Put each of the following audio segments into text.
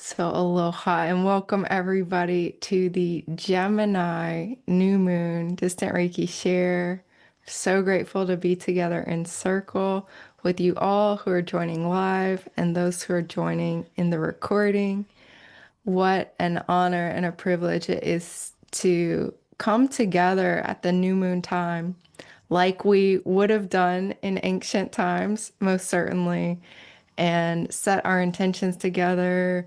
So, aloha and welcome everybody to the Gemini new moon distant Reiki share. So grateful to be together in circle with you all who are joining live and those who are joining in the recording. What an honor and a privilege it is to come together at the new moon time, like we would have done in ancient times, most certainly, and set our intentions together,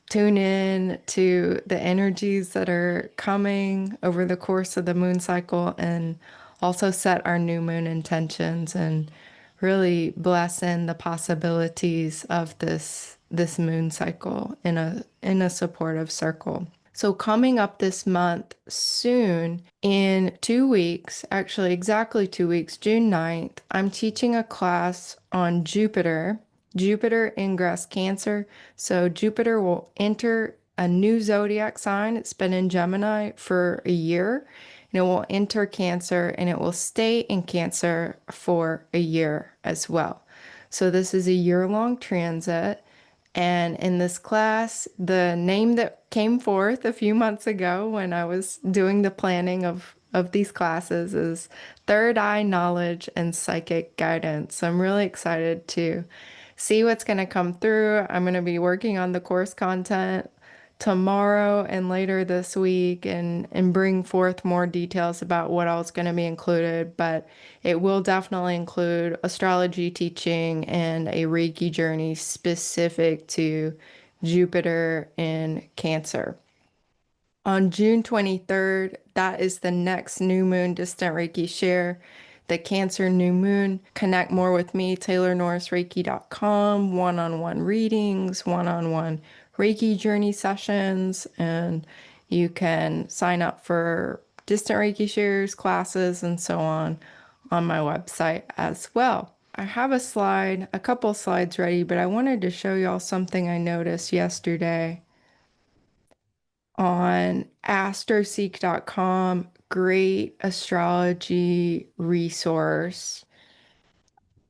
tune in to the energies that are coming over the course of the moon cycle, and also set our new moon intentions and really bless in the possibilities of this moon cycle in a supportive circle. So coming up this month soon, in 2 weeks, actually exactly 2 weeks, June 9th, I'm teaching a class on Jupiter ingress Cancer. So Jupiter will enter a new zodiac sign. It's been in Gemini for a year, and it will enter Cancer, and it will stay in Cancer for a year as well. So this is a year-long transit. And in this class, the name that came forth a few months ago when I was doing the planning of these classes is Third Eye Knowledge and Psychic Guidance. So I'm really excited to see what's going to come through. I'm going to be working on the course content tomorrow and later this week and bring forth more details about what else is going to be included, but it will definitely include astrology teaching and a Reiki journey specific to Jupiter in Cancer. On June 23rd, that is the next new moon distant Reiki share, the Cancer new moon. Connect more with me, TaylorNorrisReiki.com, one-on-one readings, one-on-one Reiki journey sessions, and you can sign up for distant Reiki shares, classes, and so on my website as well. I have a couple slides ready, but I wanted to show y'all something I noticed yesterday on Astro-seek.com. Great astrology resource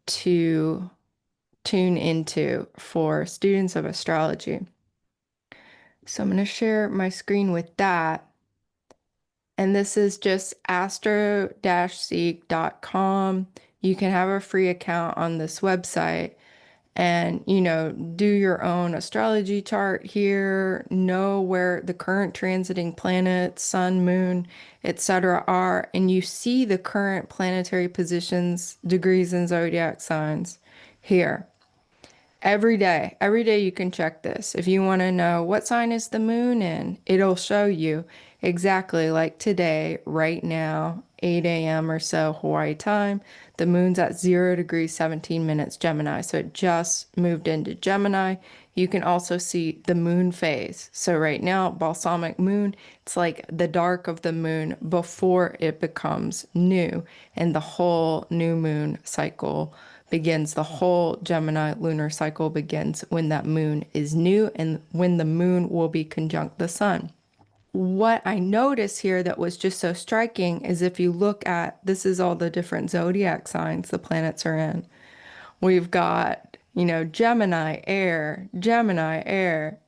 to tune into for students of astrology. So I'm going to share my screen with that. And this is just astro-seek.com. You can have a free account on this website and, do your own astrology chart here, know where the current transiting planets, sun, moon, etc. are, and you see the current planetary positions, degrees, and zodiac signs here. Every day you can check this. If you want to know what sign is the moon in, it'll show you exactly like today, right now, 8 a.m. or so Hawaii time. The moon's at 0 degrees 17 minutes Gemini. So it just moved into Gemini. You can also see the moon phase. So right now, balsamic moon, it's like the dark of the moon before it becomes new, and the whole new moon cycle begins. The whole Gemini lunar cycle begins when that moon is new and when the moon will be conjunct the sun. What I notice here that was just so striking is if you look at, this is all the different zodiac signs the planets are in. We've got, Gemini, air,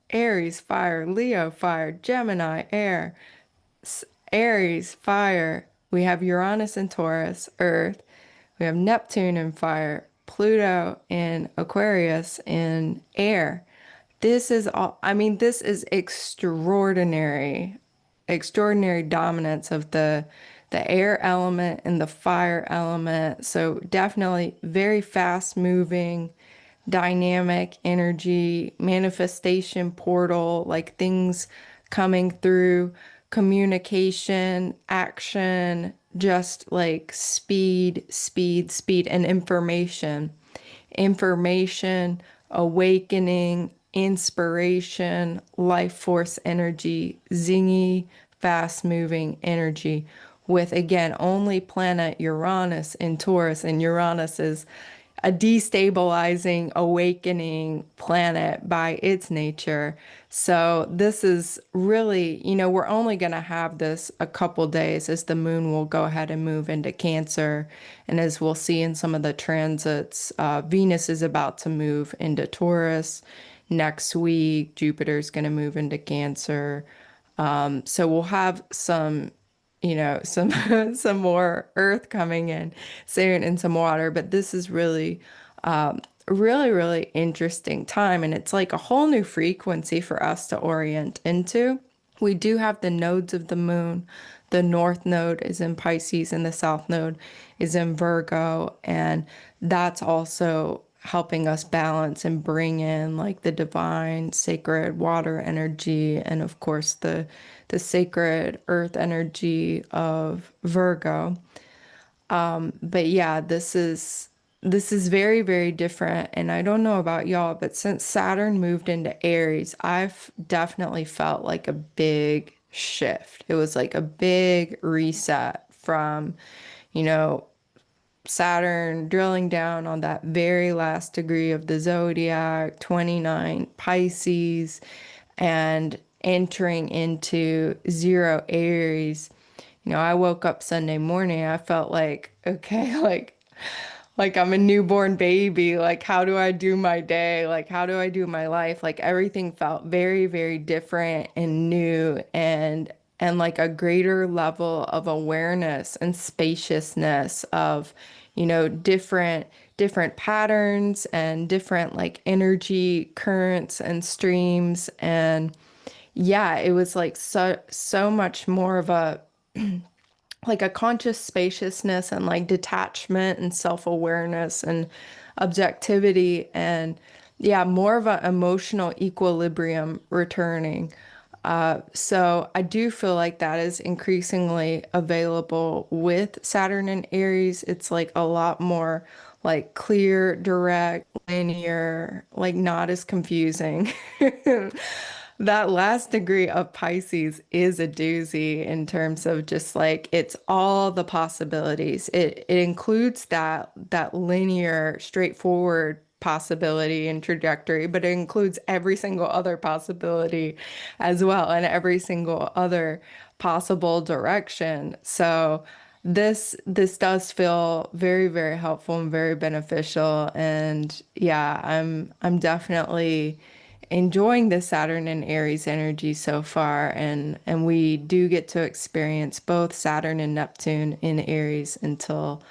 Aries, fire, Leo, fire, Gemini, air, Aries, fire. We have Uranus and Taurus, earth. We have Neptune in fire, Pluto in Aquarius in air. This is all, this is extraordinary, extraordinary dominance of the air element and the fire element. So definitely very fast moving, dynamic energy, manifestation portal, like things coming through, communication, action, just like speed, and information, awakening, inspiration, life force energy, zingy, fast moving energy with, again, only planet Uranus in Taurus, and Uranus is a destabilizing, awakening planet by its nature. So this is really, we're only going to have this a couple days as the moon will go ahead and move into Cancer. And as we'll see in some of the transits, Venus is about to move into Taurus. next week. Jupiter's going to move into Cancer. So we'll have some, some some more Earth coming in soon and some water. But this is really, really interesting time, and it's like a whole new frequency for us to orient into. We do have the nodes of the moon. The north node is in Pisces and the south node is in Virgo. And that's also helping us balance and bring in like the divine sacred water energy and of course the sacred earth energy of Virgo. But yeah, this is very, very different. And I don't know about y'all, but since Saturn moved into Aries, I've definitely felt like a big shift. It was like a big reset from, you know, Saturn drilling down on that very last degree of the zodiac, 29 Pisces, and entering into zero Aries. I woke up Sunday morning, I felt like, okay, like I'm a newborn baby. Like, how do I do my day? Like, how do I do my life? Like, everything felt very, very different and new and like a greater level of awareness and spaciousness of, different patterns and different like energy currents and streams. And yeah, it was like so much more of a like a conscious spaciousness and like detachment and self-awareness and objectivity and yeah, more of an emotional equilibrium returning. So I do feel like that is increasingly available with Saturn and Aries. It's like a lot more like clear, direct, linear, like not as confusing. That last degree of Pisces is a doozy in terms of just like it's all the possibilities. It includes that linear, straightforward possibility and trajectory, but it includes every single other possibility as well and every single other possible direction. So this does feel very, very helpful and very beneficial. And yeah, I'm definitely enjoying the Saturn and Aries energy so far, and we do get to experience both Saturn and Neptune in Aries until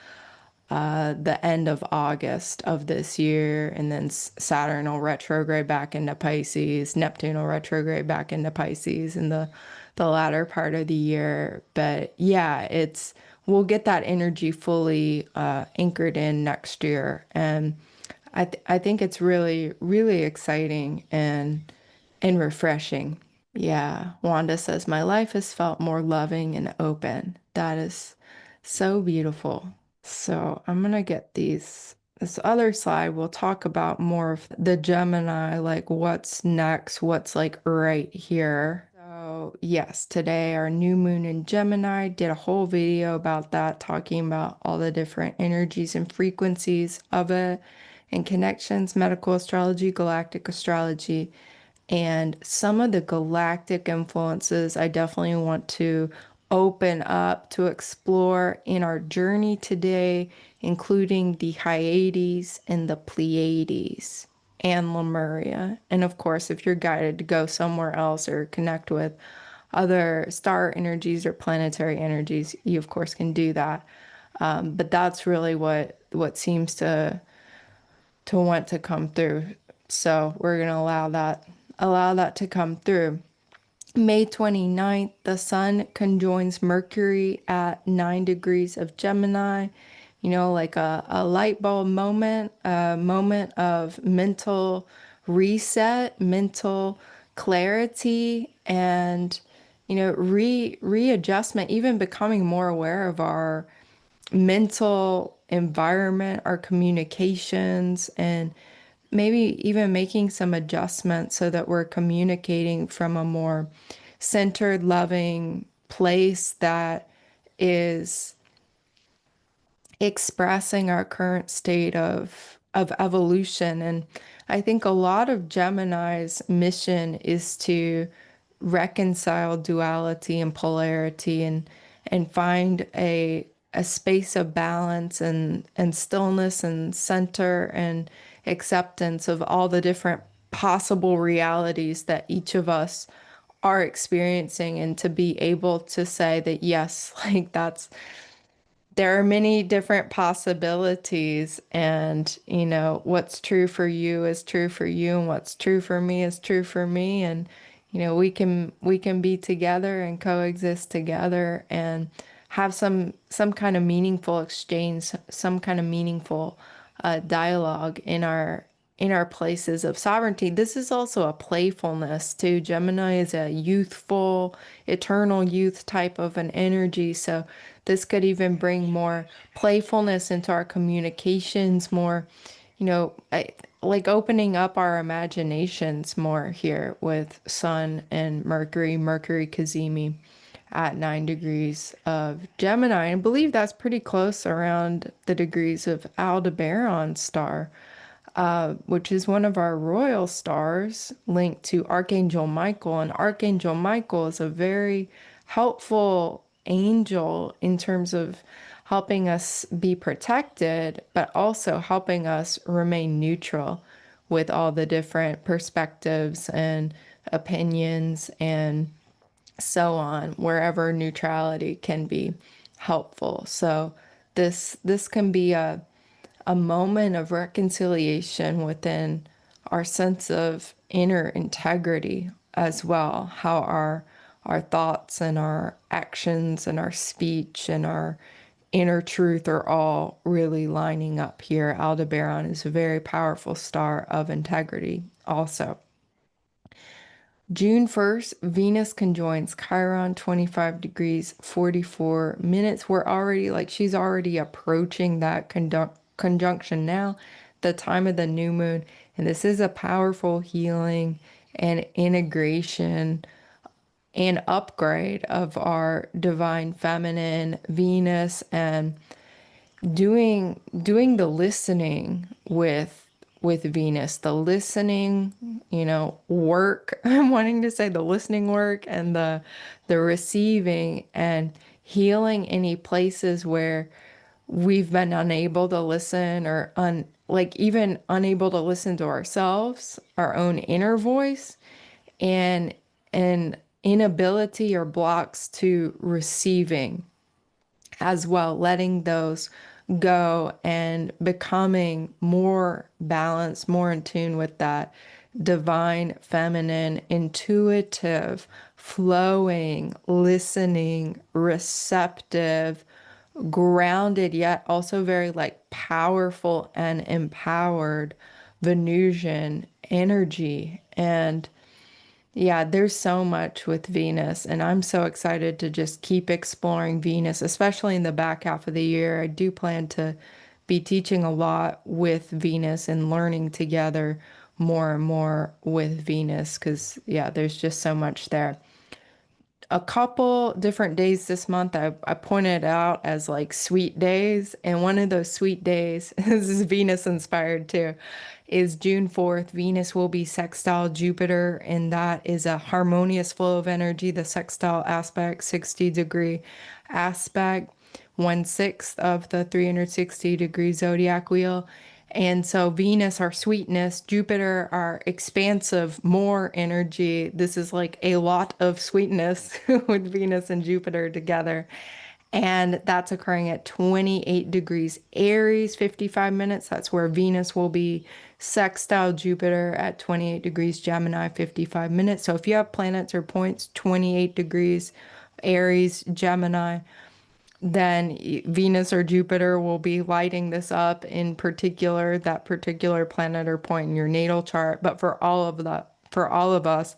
the end of August of this year, and then Saturn will retrograde back into Pisces, Neptune will retrograde back into Pisces in the latter part of the year. But yeah, it's we'll get that energy fully anchored in next year, and I think it's really, really exciting and refreshing. Yeah, Wanda says, my life has felt more loving and open. That is so beautiful. So I'm gonna get this other slide. We'll talk about more of the Gemini, like what's next, what's like right here. So yes, today our new moon in Gemini did a whole video about that, talking about all the different energies and frequencies of it and connections, medical astrology, galactic astrology. And some of the galactic influences I definitely want to open up to explore in our journey today, including the Hyades and the Pleiades and Lemuria. And of course, if you're guided to go somewhere else or connect with other star energies or planetary energies, you of course can do that. But that's really what seems to want to come through. So we're going to allow that to come through. May 29th, the sun conjoins Mercury at 9 degrees of Gemini. Like a light bulb moment, a moment of mental reset, mental clarity, and readjustment, even becoming more aware of our mental environment, our communications, and maybe even making some adjustments so that we're communicating from a more centered, loving place that is expressing our current state of evolution. And I think a lot of Gemini's mission is to reconcile duality and polarity and find a space of balance and stillness and center and acceptance of all the different possible realities that each of us are experiencing, and to be able to say that, yes, like there are many different possibilities, and what's true for you is true for you, and what's true for me is true for me. And we can be together and coexist together and have some kind of meaningful exchange, some kind of meaningful dialogue in our places of sovereignty. This is also a playfulness too. Gemini is a youthful, eternal youth type of an energy. So this could even bring more playfulness into our communications, more, like opening up our imaginations more here with Sun and Mercury, Mercury Kazemi at 9 degrees of Gemini. I believe that's pretty close around the degrees of Aldebaran star, which is one of our royal stars linked to Archangel Michael. And Archangel Michael is a very helpful angel in terms of helping us be protected, but also helping us remain neutral with all the different perspectives and opinions and so on, wherever neutrality can be helpful. So this can be a moment of reconciliation within our sense of inner integrity as well, how our thoughts and our actions and our speech and our inner truth are all really lining up here. Aldebaran is a very powerful star of integrity also. June 1st, Venus conjoins Chiron, 25 degrees, 44 minutes. We're already like, she's already approaching that conjunction now, the time of the new moon. And this is a powerful healing and integration and upgrade of our divine feminine Venus, and doing the listening with Venus, the listening, work. I'm wanting to say the listening work and the receiving and healing any places where we've been unable to listen, or like even unable to listen to ourselves, our own inner voice, and an inability or blocks to receiving as well, letting those go and becoming more balanced, more in tune with that divine, feminine, intuitive, flowing, listening, receptive, grounded, yet also very like powerful and empowered Venusian energy. And yeah, there's so much with Venus, and I'm so excited to just keep exploring Venus, especially in the back half of the year. I do plan to be teaching a lot with Venus and learning together more and more with Venus because, yeah, there's just so much there. A couple different days this month I pointed out as like sweet days, and one of those sweet days, this is Venus inspired too, is June 4th. Venus will be sextile Jupiter, and that is a harmonious flow of energy. The sextile aspect, 60-degree aspect, 1/6 of the 360-degree zodiac wheel. And so Venus, our sweetness, Jupiter, our expansive, more energy. This is like a lot of sweetness with Venus and Jupiter together. And that's occurring at 28 degrees Aries, 55 minutes. That's where Venus will be sextile Jupiter at 28 degrees Gemini, 55 minutes. So if you have planets or points, 28 degrees Aries, Gemini, then Venus or Jupiter will be lighting this up in particular, that particular planet or point in your natal chart. But for all of us,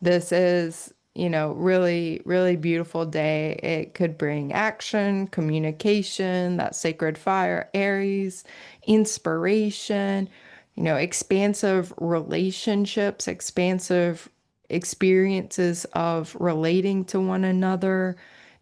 this is, really, really beautiful day. It could bring action, communication, that sacred fire, Aries, inspiration, expansive relationships, expansive experiences of relating to one another,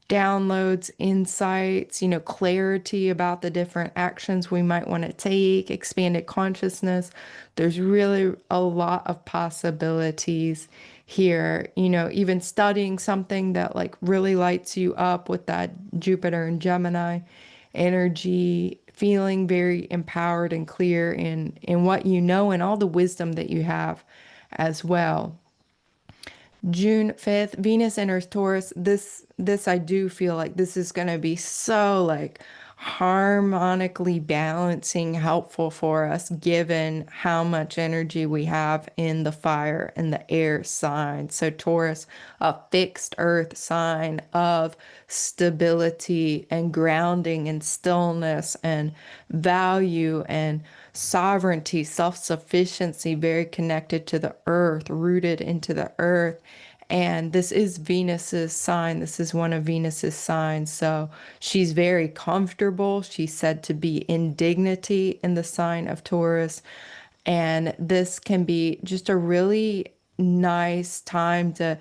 downloads, insights, clarity about the different actions we might want to take, expanded consciousness. There's really a lot of possibilities here, even studying something that like really lights you up with that Jupiter and Gemini energy, feeling very empowered and clear in what you know and all the wisdom that you have as well. June 5th, Venus enters Taurus. This I do feel like this is going to be so like harmonically balancing, helpful for us given how much energy we have in the fire and the air sign. So Taurus, a fixed earth sign of stability and grounding and stillness and value and sovereignty, self-sufficiency, very connected to the earth, rooted into the earth. And this is Venus's sign. This is one of Venus's signs. So she's very comfortable. She's said to be in dignity in the sign of Taurus. And this can be just a really nice time to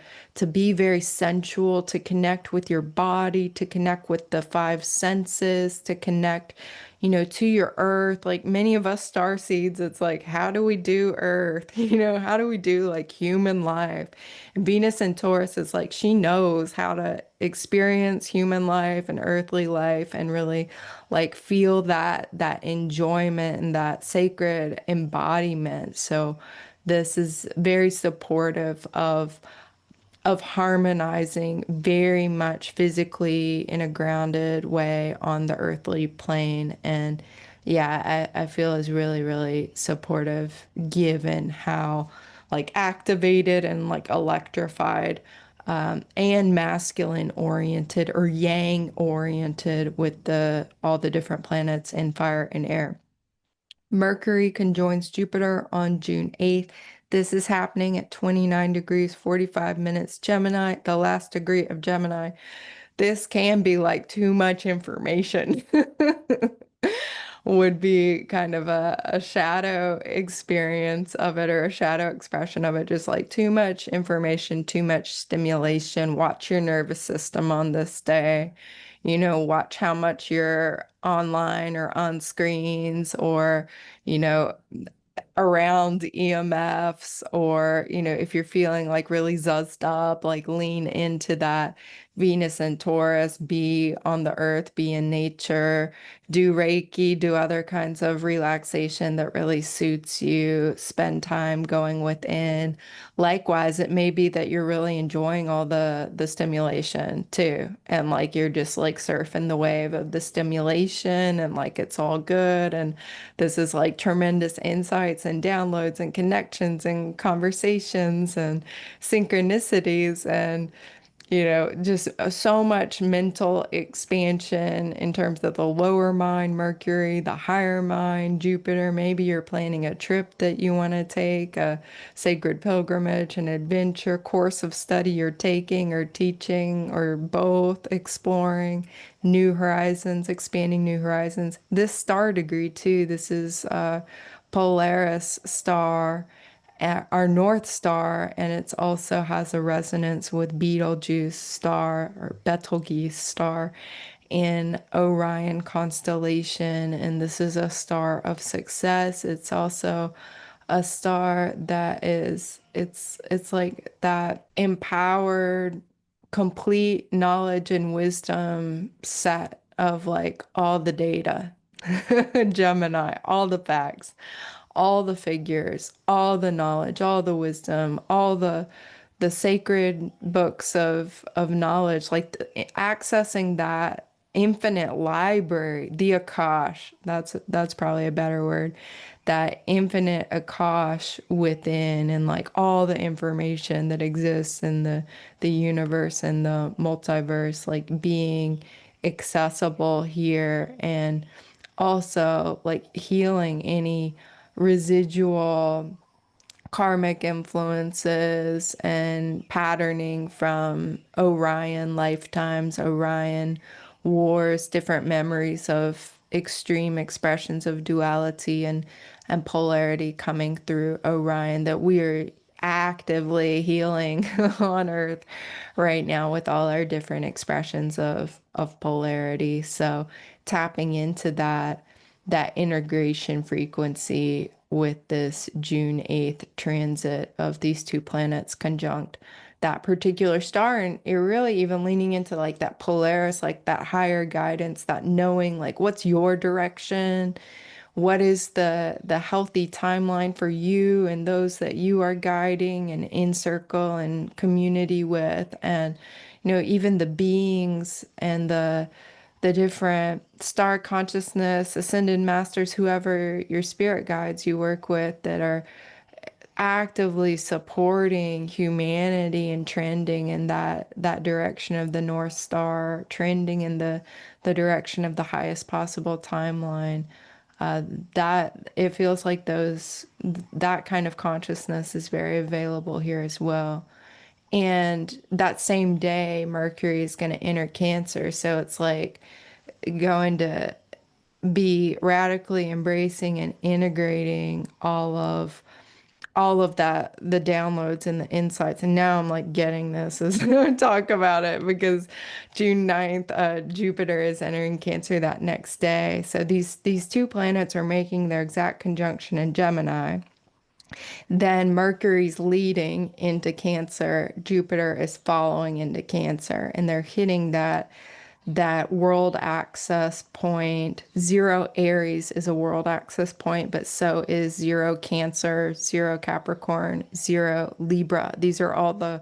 be very sensual, to connect with your body, to connect with the five senses, to connect, to your earth. Like many of us star seeds, it's like, how do we do earth? How do we do like human life? And Venus and Taurus is like, she knows how to experience human life and earthly life and really like feel that enjoyment and that sacred embodiment. So this is very supportive of harmonizing very much physically in a grounded way on the earthly plane. And yeah, I feel is really, really supportive given how like activated and like electrified and masculine oriented or yang oriented with the all the different planets in fire and air. Mercury conjoins Jupiter on June 8th. This is happening at 29 degrees 45 minutes Gemini, the last degree of Gemini. This can be like too much information. Would be kind of a shadow experience of it or a shadow expression of it. Just like too much information, too much stimulation. Watch your nervous system on this day. Watch how much you're online or on screens or, you know, around EMFs or, if you're feeling like really zuzzed up, like lean into that Venus and Taurus, be on the earth, be in nature, do Reiki, do other kinds of relaxation that really suits you, spend time going within. Likewise, it may be that you're really enjoying all the stimulation too. And like you're just like surfing the wave of the stimulation and like it's all good. And this is like tremendous insights and downloads and connections and conversations and synchronicities and just so much mental expansion in terms of the lower mind, Mercury, the higher mind, Jupiter. Maybe you're planning a trip that you want to take, a sacred pilgrimage, an adventure, course of study you're taking or teaching, or both, exploring new horizons, expanding new horizons. This star degree, too, this is Polaris star at our North Star, and it also has a resonance with Betelgeuse star or Betelgeuse star in Orion constellation. And this is a star of success. It's also a star that is it's like that empowered, complete knowledge and wisdom set of like all the data. Gemini, all the facts, all the figures, all the knowledge, all the wisdom, all the sacred books of knowledge, like accessing that infinite library, the Akash, that's probably a better word, that infinite Akash within and like all the information that exists in the universe and the multiverse, like being accessible here and also like healing any residual karmic influences and patterning from Orion lifetimes, Orion wars, different memories of extreme expressions of duality and polarity coming through Orion that we are actively healing on Earth right now with all our different expressions of polarity. So tapping into that integration frequency with this June 8th transit of these two planets conjunct that particular star. And you're really even leaning into like that Polaris, like that higher guidance, that knowing like what's your direction, what is the healthy timeline for you and those that you are guiding and in circle and community with, and even the beings and the different star consciousness, ascended masters, whoever your spirit guides you work with that are actively supporting humanity and trending in that direction of the North Star, trending in the direction of the highest possible timeline. Uh, that it feels like that kind of consciousness is very available here as well. And that same day, Mercury is going to enter Cancer, so it's like going to be radically embracing and integrating all of that, the downloads and the insights. And now I'm like getting this as I talk about it because June 9th, Jupiter is entering Cancer that next day. So these two planets are making their exact conjunction in Gemini. Then Mercury's leading into Cancer, Jupiter is following into Cancer, and they're hitting that world access point. Zero Aries is a world access point, but so is zero Cancer, zero Capricorn, zero Libra. These are all the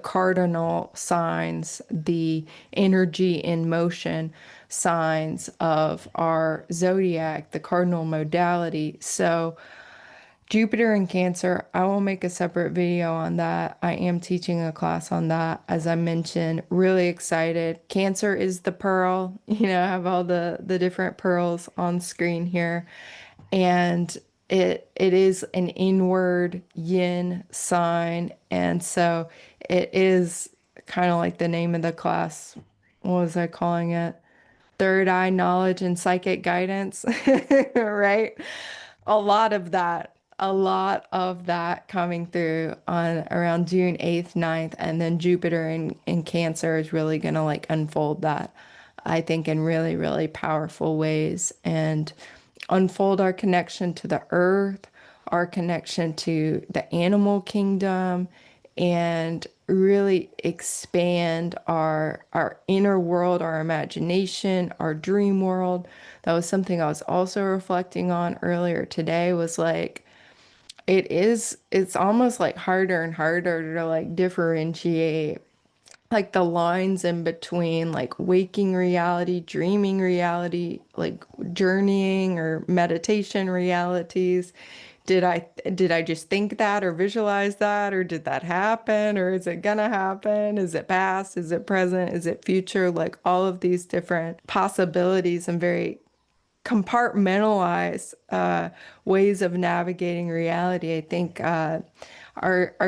cardinal signs, the energy in motion signs of our zodiac, the cardinal modality. So Jupiter in Cancer, I will make a separate video on that. I am teaching a class on that, as I mentioned. Really excited. Cancer is the pearl. I have all the different pearls on screen here. And it is an inward yin sign. And so it is kind of like the name of the class. What was I calling it? Third eye knowledge and psychic guidance, right? A lot of that coming through on around June 8th, 9th, and then Jupiter in Cancer is really gonna like unfold that, I think, in really, really powerful ways and unfold our connection to the earth, our connection to the animal kingdom, and really expand our inner world, our imagination, our dream world. That was something I was also reflecting on earlier today, was like it's almost like harder and harder to like differentiate like the lines in between like waking reality, dreaming reality, like journeying or meditation realities. Did I just think that or visualize that, or did that happen, or is it gonna happen? Is it past? Is it present? Is it future? Like all of these different possibilities and very compartmentalize ways of navigating reality, I think, are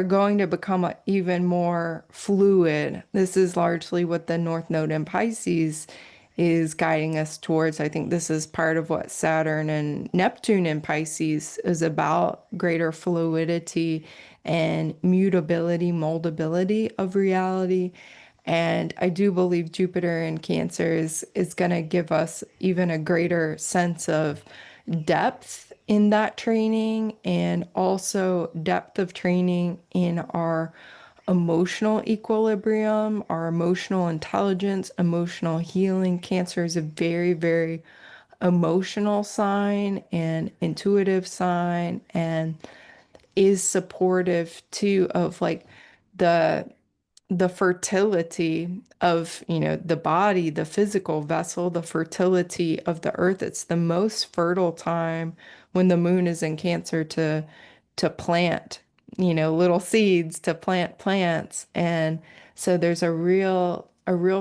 going to become even more fluid. This is largely what the North Node in Pisces is guiding us towards. I think this is part of what Saturn and Neptune in Pisces is about: greater fluidity and mutability, moldability of reality. And I do believe Jupiter in Cancer is going to give us even a greater sense of depth in that training, and also depth of training in our emotional equilibrium, our emotional intelligence, emotional healing. Cancer is a very, very emotional sign and intuitive sign, and is supportive too of like the the fertility of, the body, the physical vessel, the fertility of the earth. It's the most fertile time when the moon is in Cancer to plant, little seeds, to plant plants. And so there's a real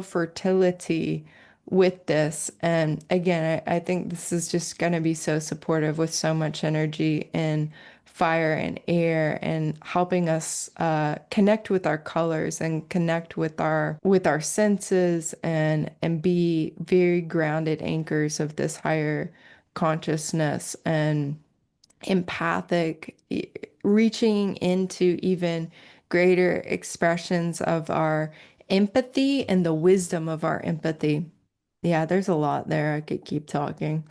fertility with this. And again, I think this is just going to be so supportive with so much energy and fire and air, and helping us connect with our colors and connect with our senses, and be very grounded anchors of this higher consciousness, and empathic, reaching into even greater expressions of our empathy and the wisdom of our empathy. Yeah, there's a lot there. I could keep talking.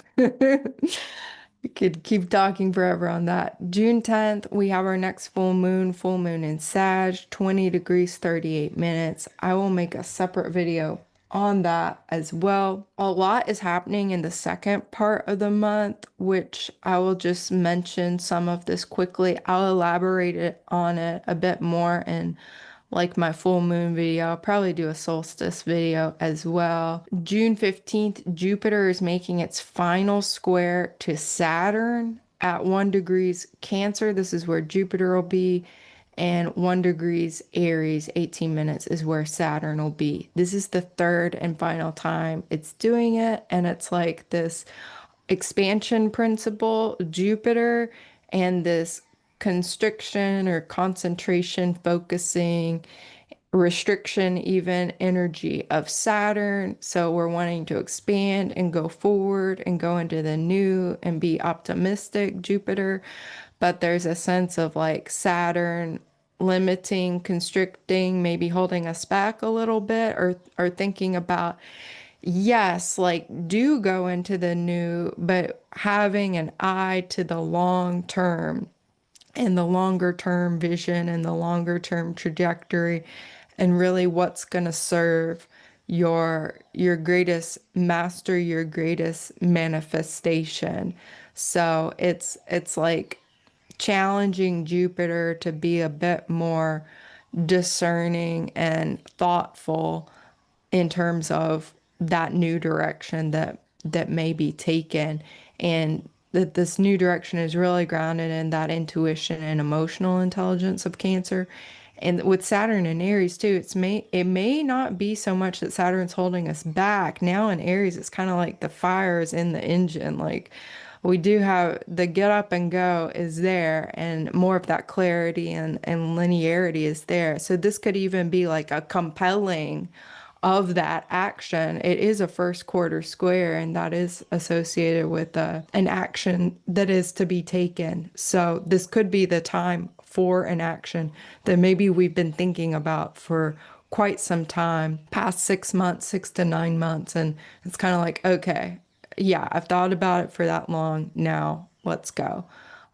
We could keep talking forever on that. June 10th, we have our next full moon in Sag, 20 degrees, 38 minutes. I will make a separate video on that as well. A lot is happening in the second part of the month, which I will just mention some of this quickly. I'll elaborate on it a bit more in like my full moon video. I'll probably do a solstice video as well. June 15th, Jupiter is making its final square to Saturn at 1 degrees Cancer. This is where Jupiter will be. And 1 degrees Aries, 18 minutes is where Saturn will be. This is the third and final time it's doing it. And it's like this expansion principle, Jupiter, and this constriction or concentration, focusing, restriction, even energy of Saturn. So we're wanting to expand and go forward and go into the new and be optimistic, Jupiter. But there's a sense of like Saturn limiting, constricting, maybe holding us back a little bit, or thinking about, yes, like do go into the new, but having an eye to the long term and the longer term vision and the longer term trajectory, and really what's going to serve your greatest master, your greatest manifestation. So it's like challenging Jupiter to be a bit more discerning and thoughtful in terms of that new direction that may be taken, and that this new direction is really grounded in that intuition and emotional intelligence of Cancer. And with Saturn and Aries too, it may not be so much that Saturn's holding us back. Now in Aries, it's kind of like the fire is in the engine. Like we do have the get up and go is there, and more of that clarity and linearity is there. So this could even be like a compelling of that action. It is a first quarter square, and that is associated with an action that is to be taken. So this could be the time for an action that maybe we've been thinking about for quite some time, past 6 months, 6 to 9 months. And it's kind of like, okay, yeah, I've thought about it for that long. Now let's go.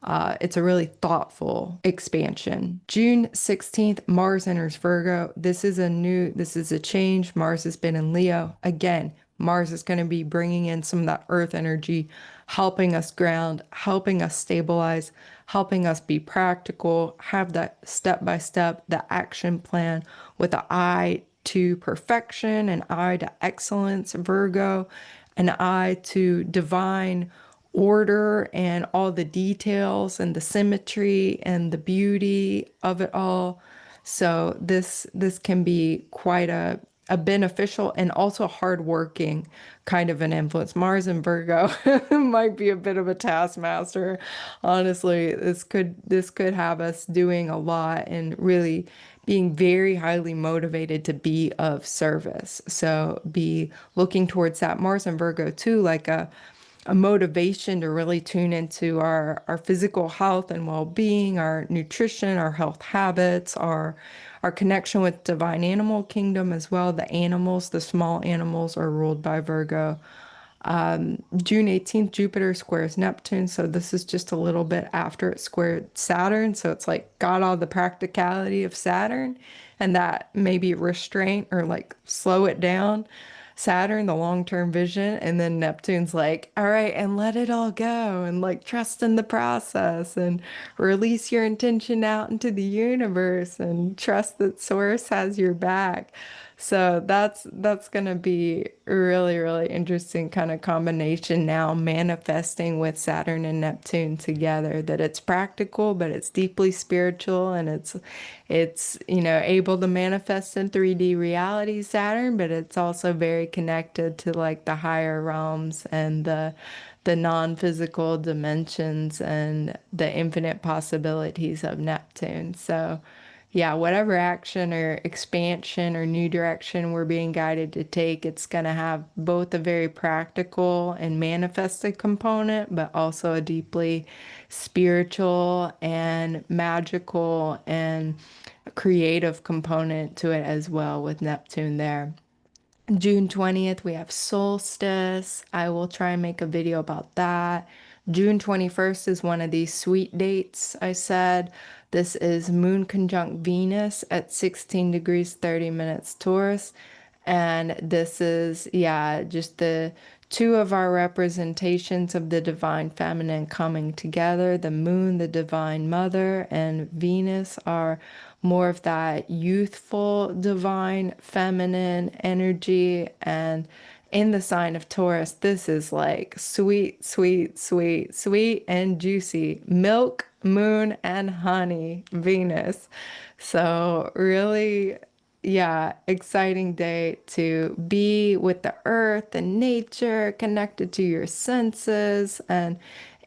It's a really thoughtful expansion. June 16th, Mars enters Virgo. This is a change. Mars has been in Leo. Again, Mars is going to be bringing in some of that earth energy, helping us ground, helping us stabilize, helping us be practical, have that step by step, the action plan with an eye to perfection, an eye to excellence, Virgo, an eye to divine order and all the details and the symmetry and the beauty of it all. So this can be quite a beneficial and also hardworking kind of an influence. Mars and Virgo might be a bit of a taskmaster. Honestly, this could have us doing a lot and really being very highly motivated to be of service. So be looking towards that Mars and Virgo too, like a motivation to really tune into our physical health and well-being, our nutrition, our health habits, our connection with divine animal kingdom as well. The animals, the small animals are ruled by Virgo. June 18th, Jupiter squares Neptune. So this is just a little bit after it squared Saturn. So it's like got all the practicality of Saturn and that maybe restraint or like slow it down. Saturn, the long-term vision, and then Neptune's like, all right, and let it all go and like trust in the process and release your intention out into the universe and trust that source has your back. So that's gonna be a really, really interesting kind of combination now manifesting with Saturn and Neptune together, that it's practical, but it's deeply spiritual, and it's able to manifest in 3D reality, Saturn, but it's also very connected to like the higher realms and the non-physical dimensions and the infinite possibilities of Neptune. So yeah, whatever action or expansion or new direction we're being guided to take, it's going to have both a very practical and manifested component, but also a deeply spiritual and magical and creative component to it as well with Neptune there. June 20th, we have solstice. I will try and make a video about that. June 21st is one of these sweet dates I said. This is Moon conjunct Venus at 16 degrees 30 minutes Taurus. And this is, yeah, just the two of our representations of the divine feminine coming together. The moon, the divine mother, and Venus are more of that youthful divine feminine energy. And in the sign of Taurus, this is like sweet, sweet, sweet, sweet, and juicy milk, moon, and honey, Venus. So, really, yeah, exciting day to be with the earth and nature, connected to your senses, and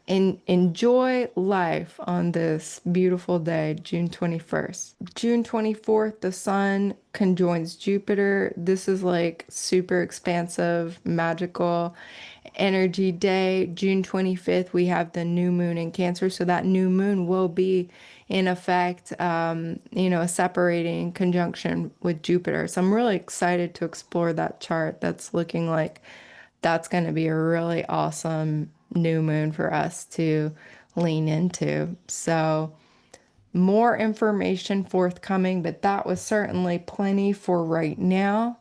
enjoy life on this beautiful day, June 21st. June 24th, the sun conjoins Jupiter. This is like super expansive, magical energy day. June 25th, we have the new moon in Cancer. So that new moon will be in effect, a separating conjunction with Jupiter. So I'm really excited to explore that chart. That's looking like that's going to be a really awesome new moon for us to lean into. So, more information forthcoming, but that was certainly plenty for right now.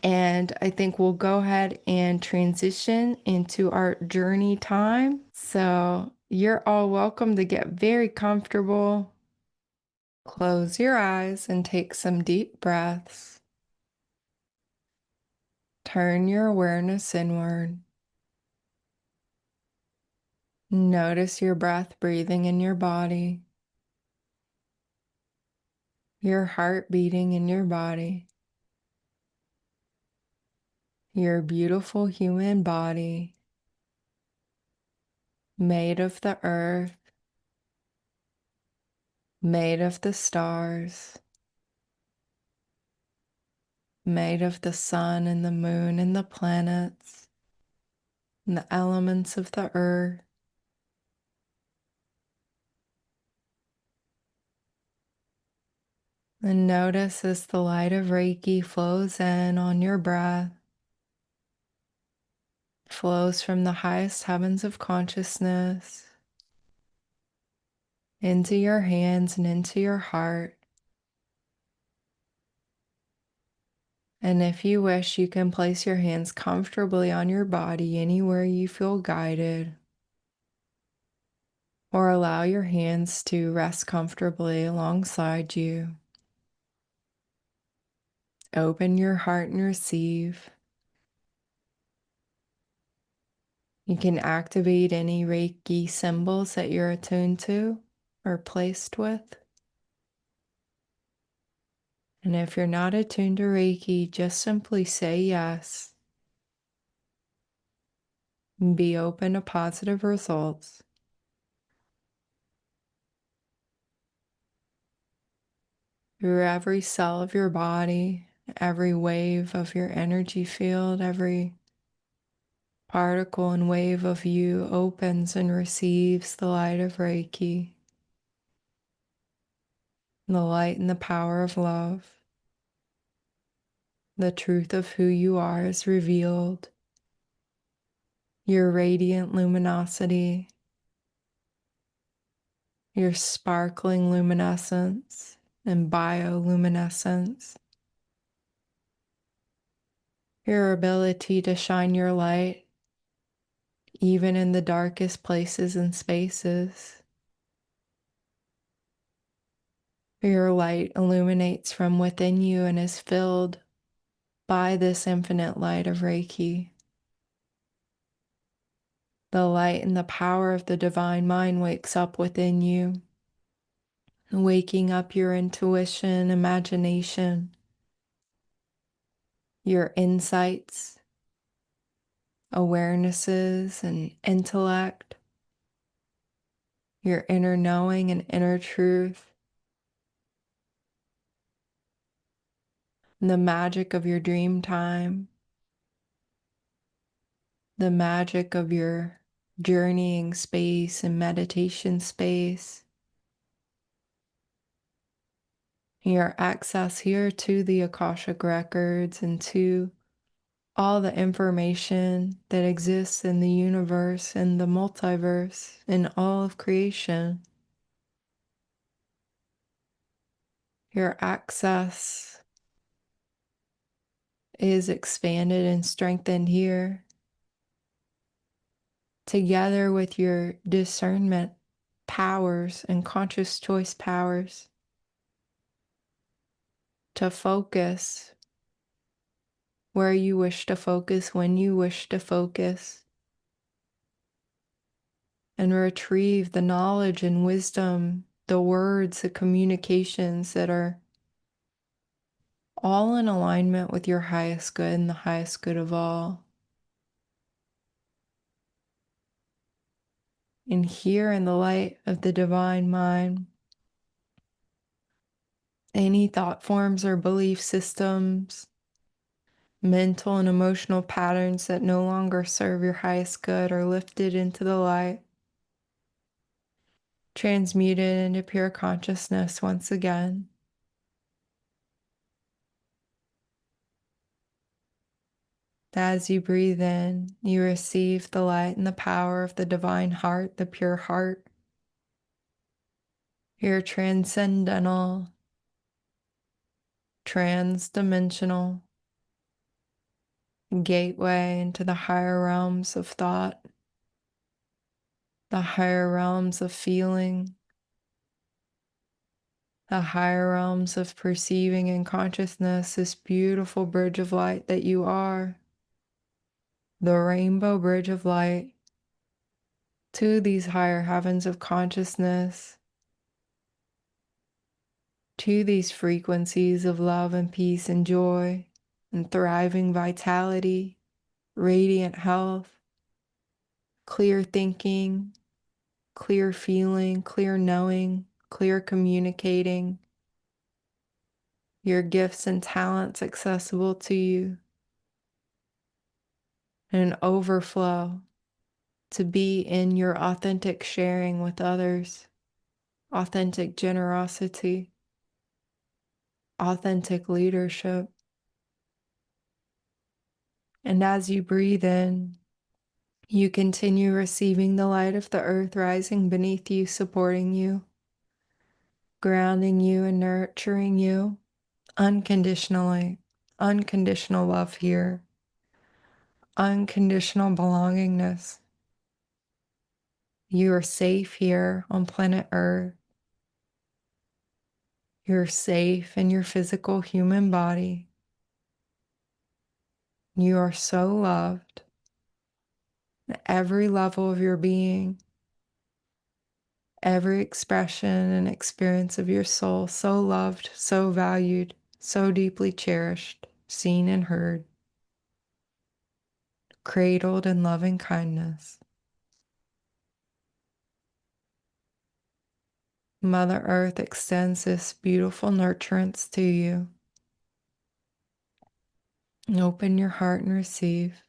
And I think we'll go ahead and transition into our journey time. So, you're all welcome to get very comfortable. Close your eyes and take some deep breaths. Turn your awareness inward. Notice your breath breathing in your body, your heart beating in your body, your beautiful human body made of the earth, made of the stars, made of the sun and the moon and the planets and the elements of the earth. And notice as the light of Reiki flows in on your breath, flows from the highest heavens of consciousness into your hands and into your heart. And if you wish, you can place your hands comfortably on your body anywhere you feel guided, or allow your hands to rest comfortably alongside you. Open your heart and receive. You can activate any Reiki symbols that you're attuned to or placed with. And if you're not attuned to Reiki, just simply say yes. And be open to positive results. Through every cell of your body, every wave of your energy field, every particle and wave of you opens and receives the light of Reiki, the light and the power of love. The truth of who you are is revealed. Your radiant luminosity, your sparkling luminescence and bioluminescence, your ability to shine your light even in the darkest places and spaces. Your light illuminates from within you and is filled by this infinite light of Reiki. The light and the power of the divine mind wakes up within you, waking up your intuition, imagination, your insights, awarenesses, and intellect, your inner knowing and inner truth, and the magic of your dream time, the magic of your journeying space and meditation space, your access here to the Akashic records and to all the information that exists in the universe and the multiverse and all of creation. Your access is expanded and strengthened here, together with your discernment powers and conscious choice powers to focus where you wish to focus, when you wish to focus, and retrieve the knowledge and wisdom, the words, the communications that are all in alignment with your highest good and the highest good of all. And here in the light of the divine mind, any thought forms or belief systems, mental and emotional patterns that no longer serve your highest good are lifted into the light, transmuted into pure consciousness once again. As you breathe in, you receive the light and the power of the divine heart, the pure heart, your transcendental, trans-dimensional gateway into the higher realms of thought, the higher realms of feeling, the higher realms of perceiving and consciousness, this beautiful bridge of light that you are, the rainbow bridge of light to these higher heavens of consciousness, to these frequencies of love and peace and joy and thriving vitality, radiant health, clear thinking, clear feeling, clear knowing, clear communicating, your gifts and talents accessible to you, and an overflow to be in your authentic sharing with others, authentic generosity, authentic leadership. And as you breathe in, you continue receiving the light of the earth rising beneath you, supporting you, grounding you, and nurturing you unconditionally. Unconditional love here, unconditional belongingness. You are safe here on planet Earth. You're safe in your physical human body. You are so loved at every level of your being, every expression and experience of your soul, so loved, so valued, so deeply cherished, seen and heard, cradled in loving kindness. Mother Earth extends this beautiful nurturance to you. Open your heart and receive.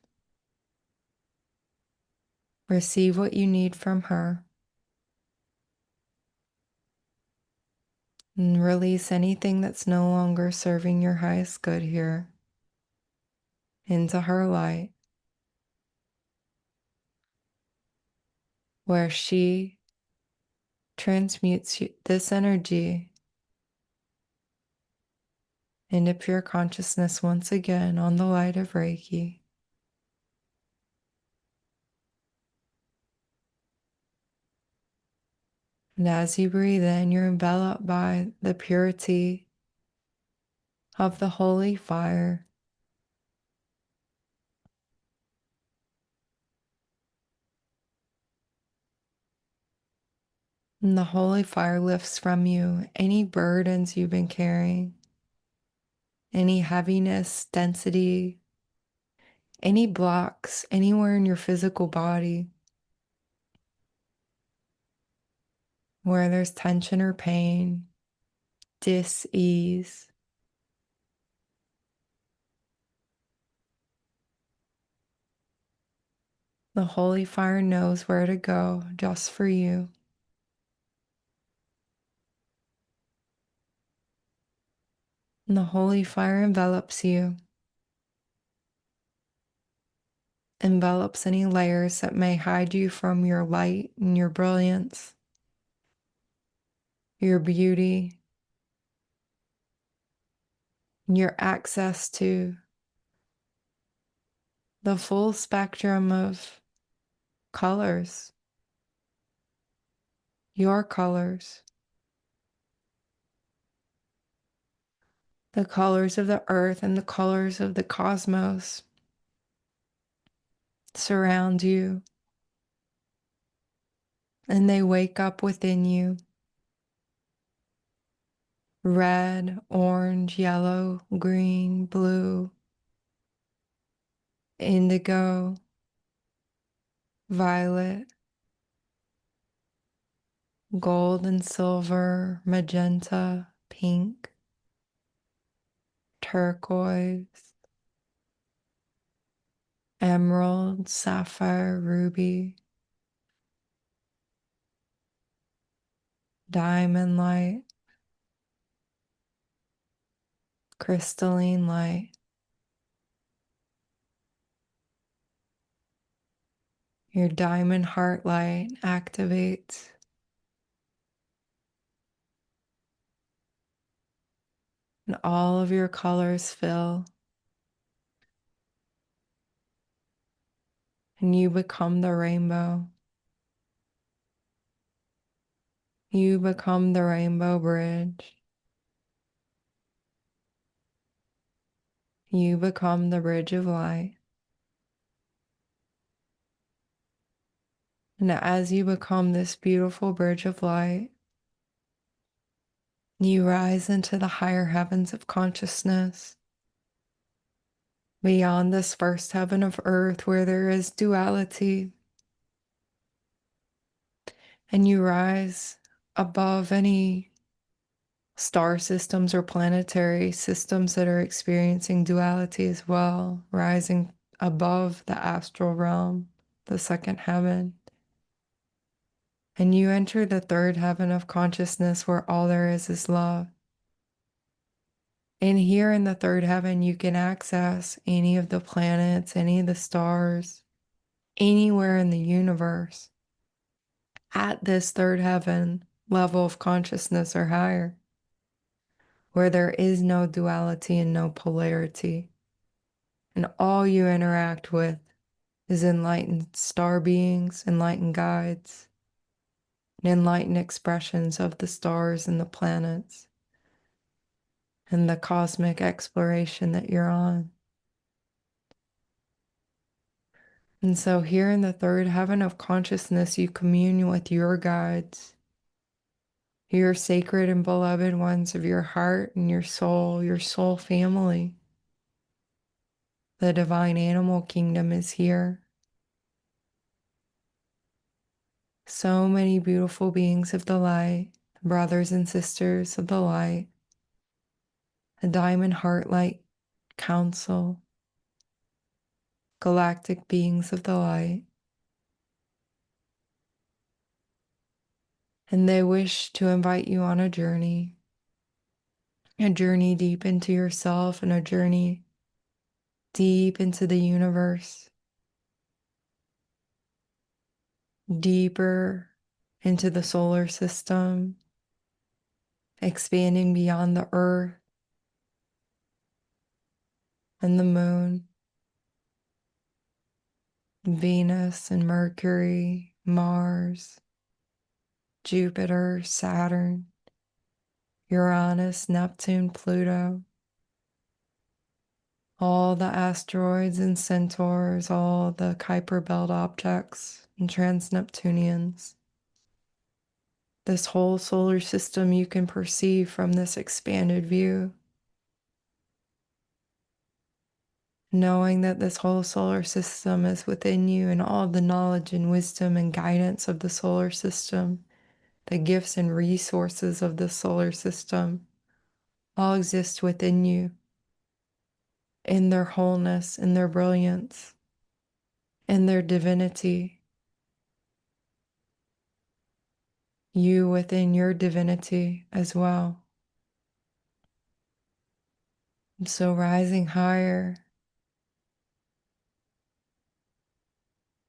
Receive what you need from her. And release anything that's no longer serving your highest good here into her light, where she transmutes this energy into pure consciousness once again on the light of Reiki. And as you breathe in, you're enveloped by the purity of the holy fire. And the holy fire lifts from you any burdens you've been carrying, any heaviness, density, any blocks anywhere in your physical body where there's tension or pain, dis-ease. The holy fire knows where to go just for you. And the holy fire envelops you, envelops any layers that may hide you from your light and your brilliance, your beauty, and your access to the full spectrum of colors, your colors, the colors of the earth and the colors of the cosmos surround you, and they wake up within you. Red, orange, yellow, green, blue, indigo, violet, gold and silver, magenta, pink, turquoise, emerald, sapphire, ruby, diamond light, crystalline light. Your diamond heart light activates, and all of your colors fill, and you become the rainbow. You become the rainbow bridge. You become the bridge of light. And as you become this beautiful bridge of light, you rise into the higher heavens of consciousness, beyond this first heaven of earth where there is duality. And you rise above any star systems or planetary systems that are experiencing duality as well, rising above the astral realm, the second heaven. And you enter the third heaven of consciousness where all there is love. And here in the third heaven, you can access any of the planets, any of the stars, anywhere in the universe at this third heaven level of consciousness or higher, where there is no duality and no polarity. And all you interact with is enlightened star beings, enlightened guides, and enlightened expressions of the stars and the planets and the cosmic exploration that you're on. And so here in the third heaven of consciousness, you commune with your guides, your sacred and beloved ones of your heart and your soul family. The divine animal kingdom is here. So many beautiful beings of the light, brothers and sisters of the light, the Diamond Heart Light Council, galactic beings of the light. And they wish to invite you on a journey deep into yourself and a journey deep into the universe, deeper into the solar system, expanding beyond the earth and the moon, Venus and Mercury, Mars, Jupiter, Saturn, Uranus, Neptune, Pluto, all the asteroids and centaurs, all the Kuiper Belt objects and trans-Neptunians. This whole solar system you can perceive from this expanded view, knowing that this whole solar system is within you and all the knowledge and wisdom and guidance of the solar system, the gifts and resources of the solar system, all exist within you in their wholeness, in their brilliance, in their divinity. You within your divinity as well. And so rising higher,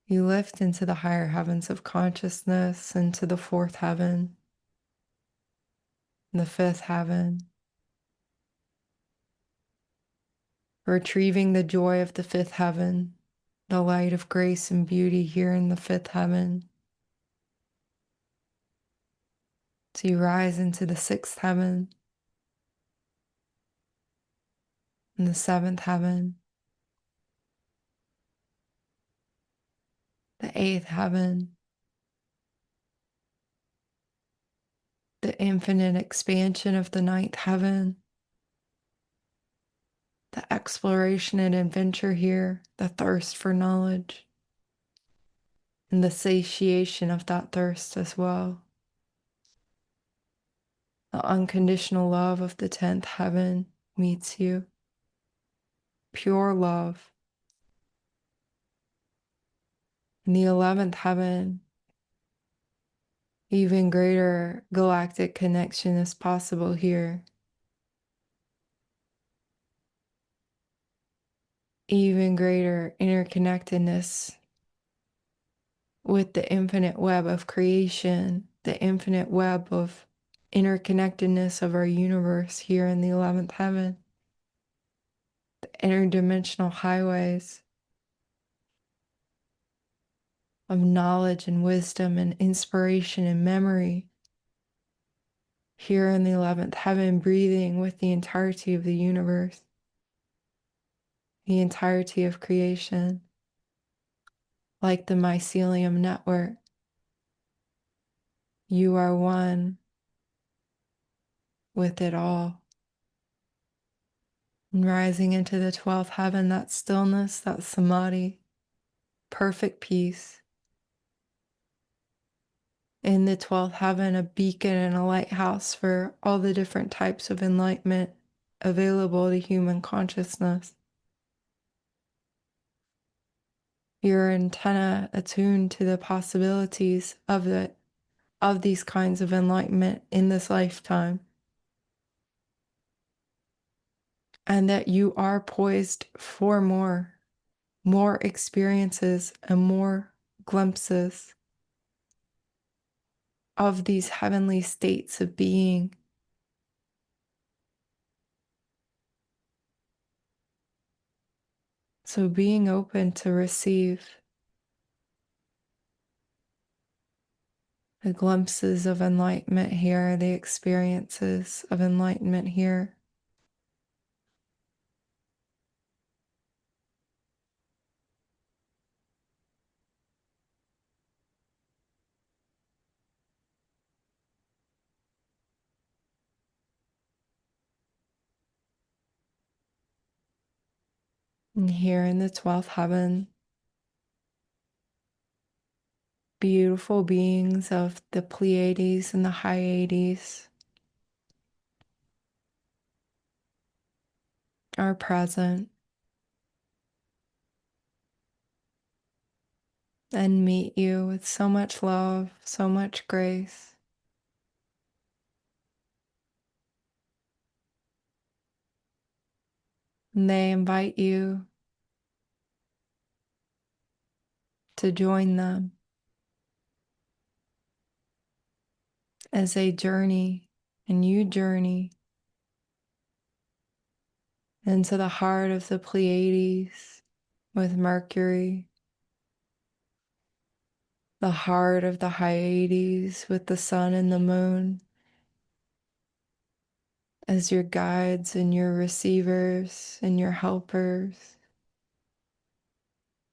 you lift into the higher heavens of consciousness, into the fourth heaven, the fifth heaven, retrieving the joy of the fifth heaven, the light of grace and beauty here in the fifth heaven. So you rise into the sixth heaven and the seventh heaven, the eighth heaven, the infinite expansion of the ninth heaven, the exploration and adventure here, the thirst for knowledge, and the satiation of that thirst as well. The unconditional love of the 10th heaven meets you. Pure love. In the 11th heaven, even greater galactic connection is possible here. Even greater interconnectedness with the infinite web of creation, the infinite web of interconnectedness of our universe here in the 11th heaven, the interdimensional highways of knowledge and wisdom and inspiration and memory here in the 11th heaven, breathing with the entirety of the universe, the entirety of creation, like the mycelium network. You are one with it all. And rising into the 12th heaven, that stillness, that samadhi, perfect peace. In the 12th heaven, a beacon and a lighthouse for all the different types of enlightenment available to human consciousness. Your antenna attuned to the possibilities of these kinds of enlightenment in this lifetime. And that you are poised for more experiences and more glimpses of these heavenly states of being. So being open to receive the glimpses of enlightenment here, the experiences of enlightenment here. And here in the 12th heaven, beautiful beings of the Pleiades and the Hyades are present and meet you with so much love, so much grace. And they invite you to join them as they journey and you journey into the heart of the Pleiades with Mercury, the heart of the Hyades with the sun and the moon as your guides and your receivers and your helpers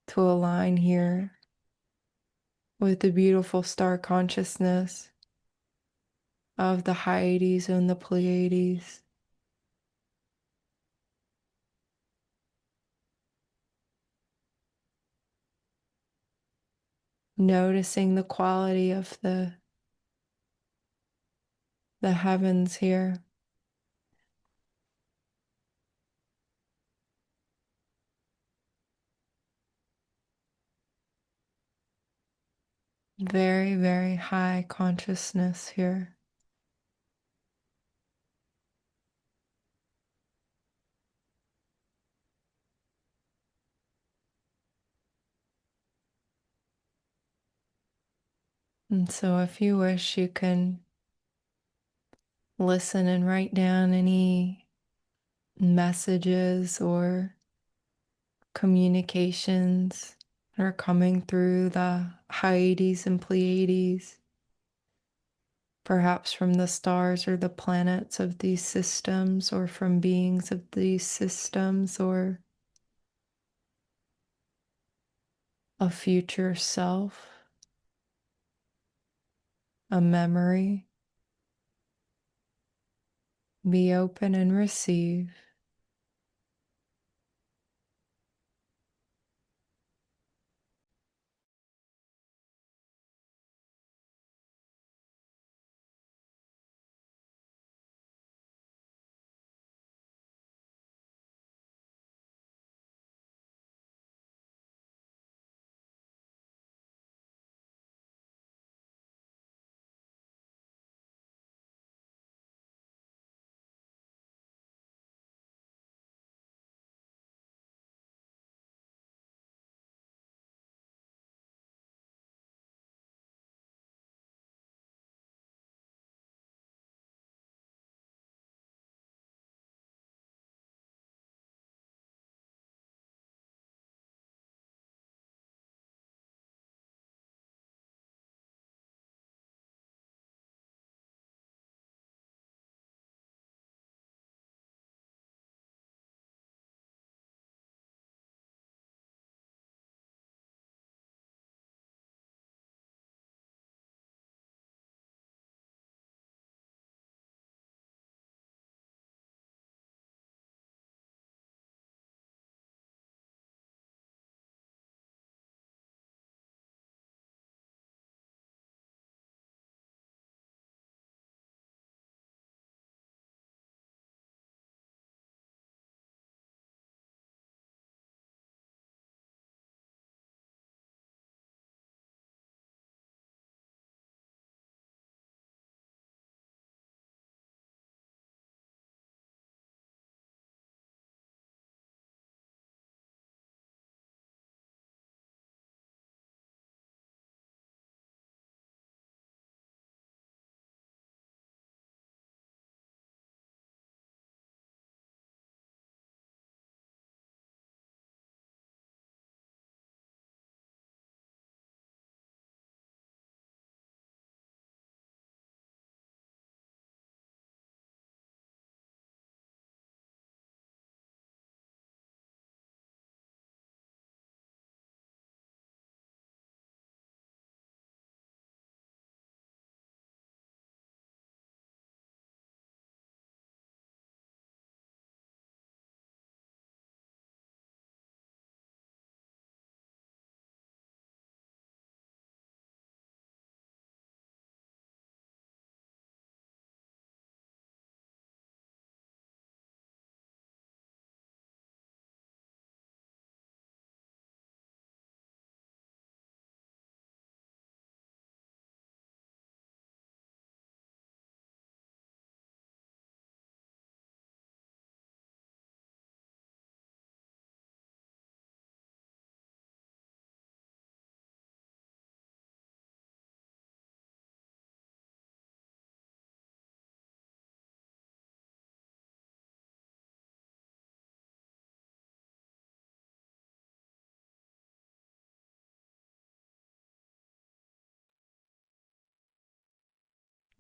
to align here with the beautiful star consciousness of the Hyades and the Pleiades. Noticing the quality of the heavens here. Very, very high consciousness here. And so if you wish, you can listen and write down any messages or communications are coming through the Hyades and Pleiades, perhaps from the stars or the planets of these systems, or from beings of these systems, or a future self, a memory. Be open and receive.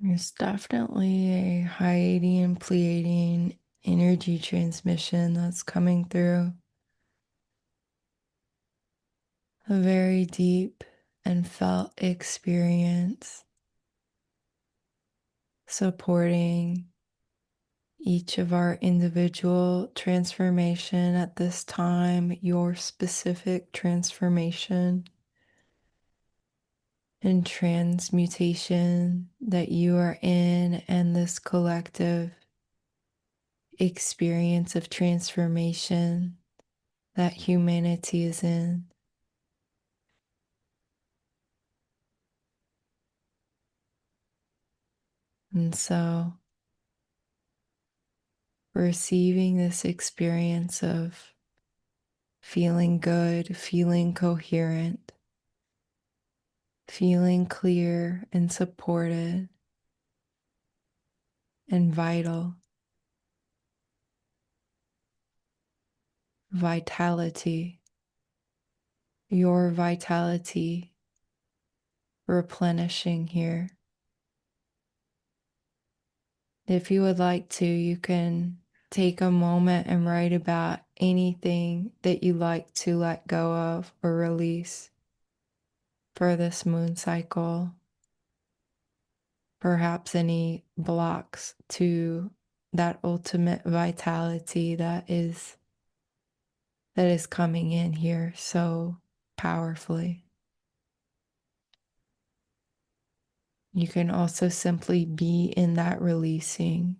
There's definitely a Hyadian Pleiadian energy transmission that's coming through. A very deep and felt experience supporting each of our individual transformation at this time, your specific transformation and transmutation that you are in, and this collective experience of transformation that humanity is in. And so, receiving this experience of feeling good, feeling coherent, feeling clear and supported and vital, vitality, your vitality replenishing here. If you would like to, you can take a moment and write about anything that you like to let go of or release for this moon cycle. Perhaps any blocks to that ultimate vitality that is coming in here so powerfully. You can also simply be in that releasing.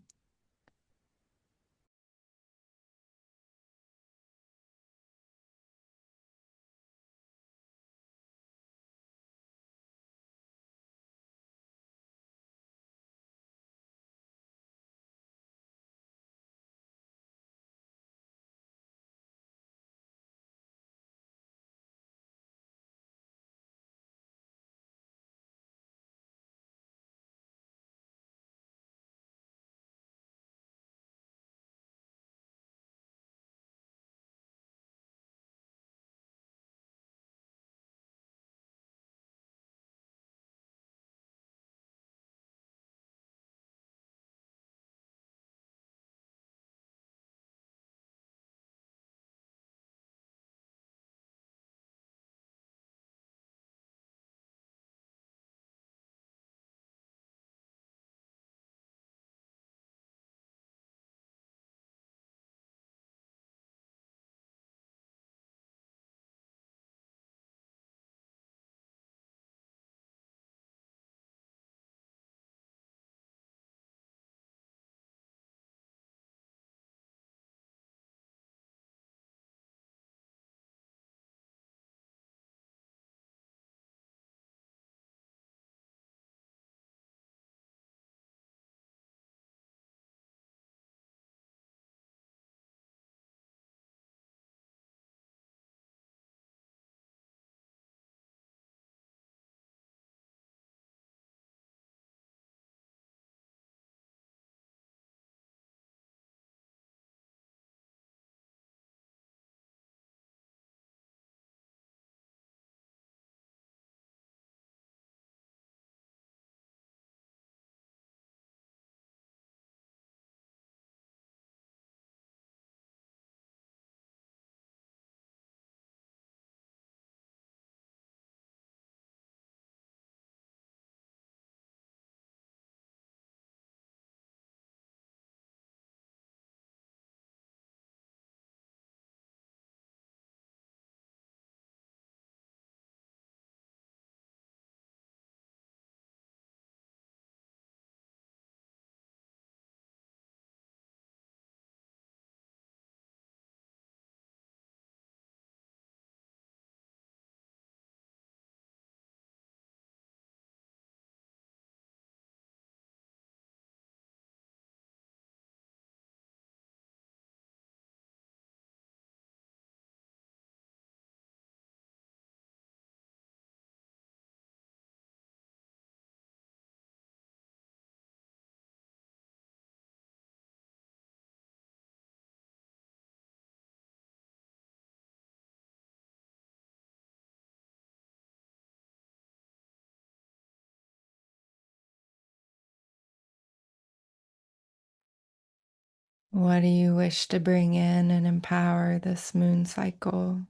What do you wish to bring in and empower this moon cycle?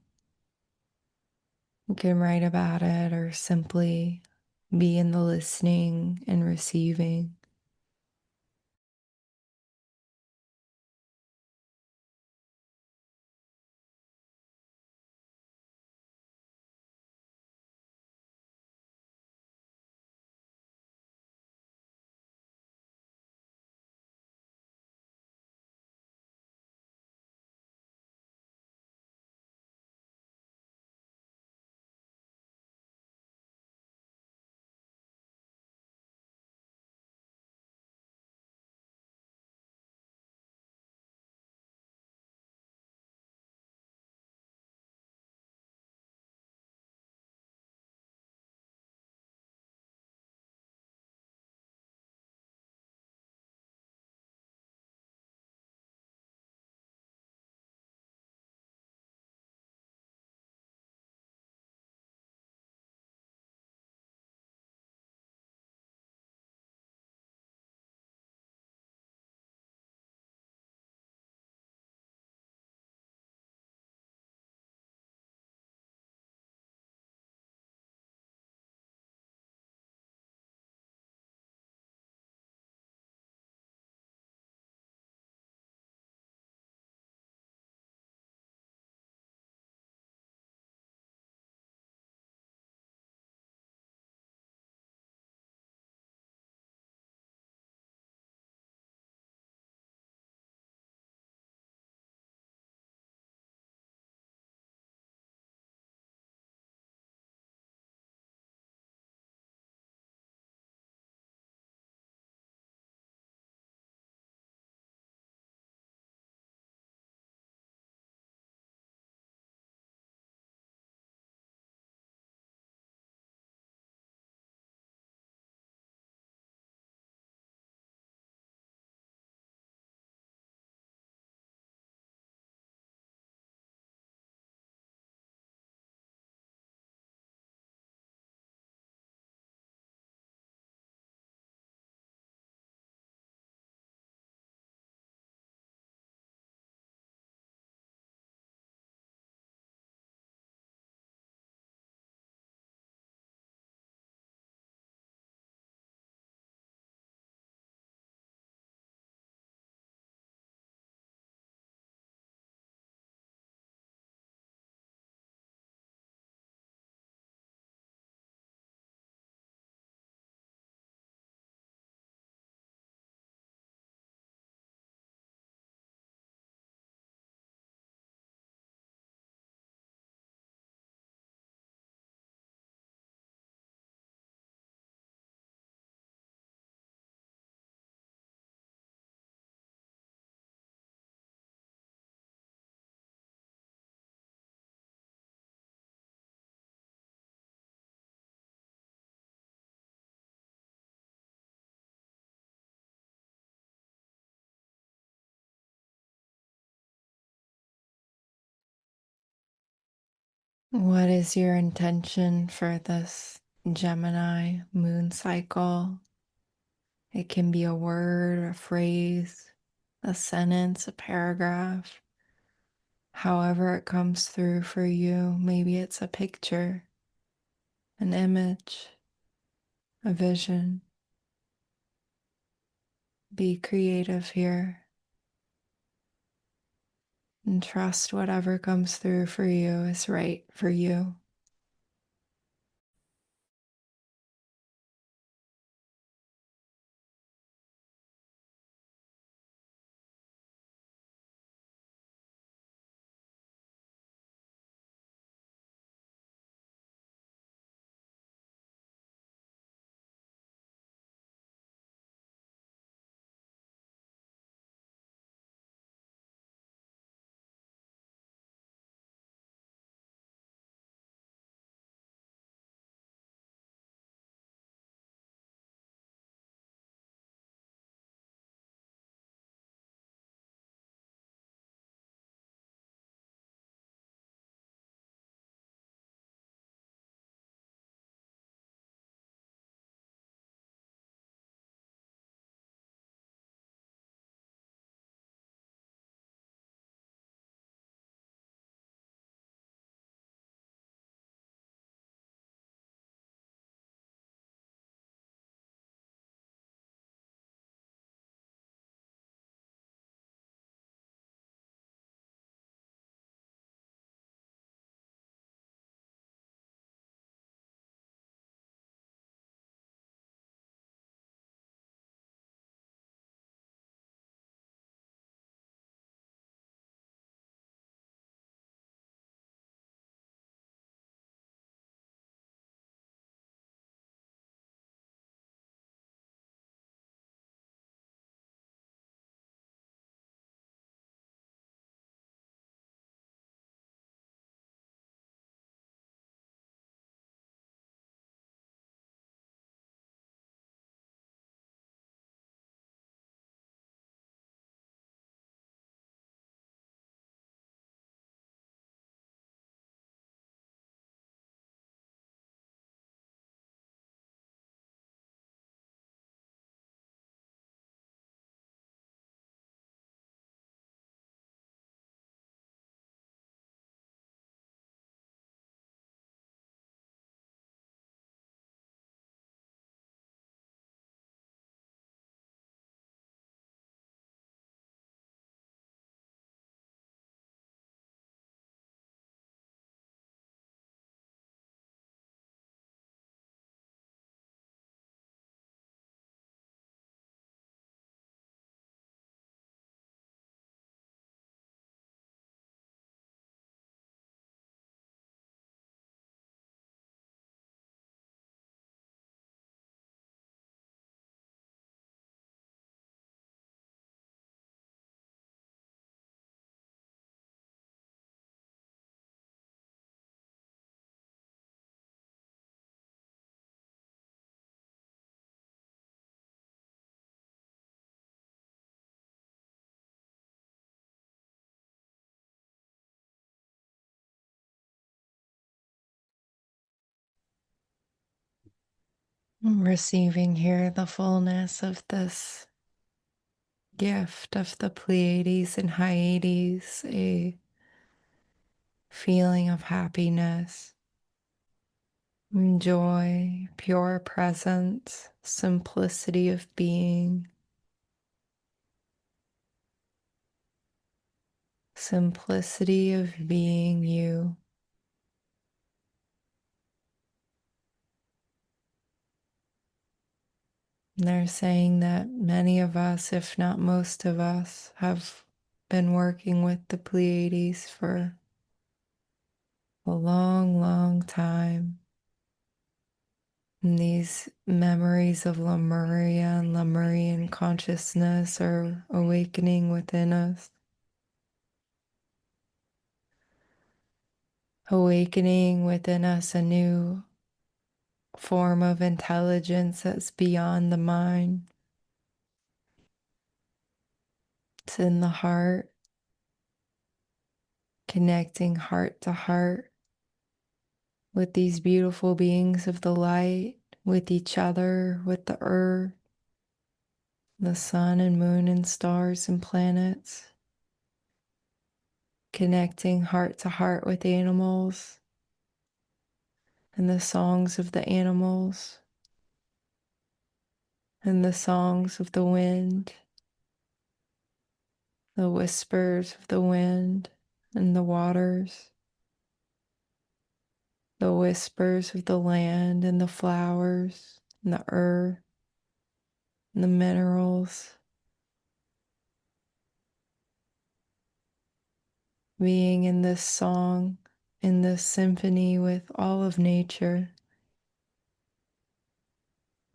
You can write about it or simply be in the listening and receiving. What is your intention for this Gemini moon cycle? It can be a word, a phrase, a sentence, a paragraph, however it comes through for you. Maybe it's a picture, an image, a vision. Be creative here and trust whatever comes through for you is right for you. I'm receiving here the fullness of this gift of the Pleiades and Hyades, a feeling of happiness, joy, pure presence, simplicity of being, simplicity of being you. And they're saying that many of us, if not most of us, have been working with the Pleiades for a long, long time. And these memories of Lemuria and Lemurian consciousness are awakening within us, awakening within us a new form of intelligence that's beyond the mind. It's in the heart, connecting heart to heart, with these beautiful beings of the light, with each other, with the earth, the sun and moon and stars and planets, connecting heart to heart with animals and the songs of the animals and the songs of the wind, the whispers of the wind and the waters, the whispers of the land and the flowers and the earth and the minerals, being in this song, in this symphony with all of nature,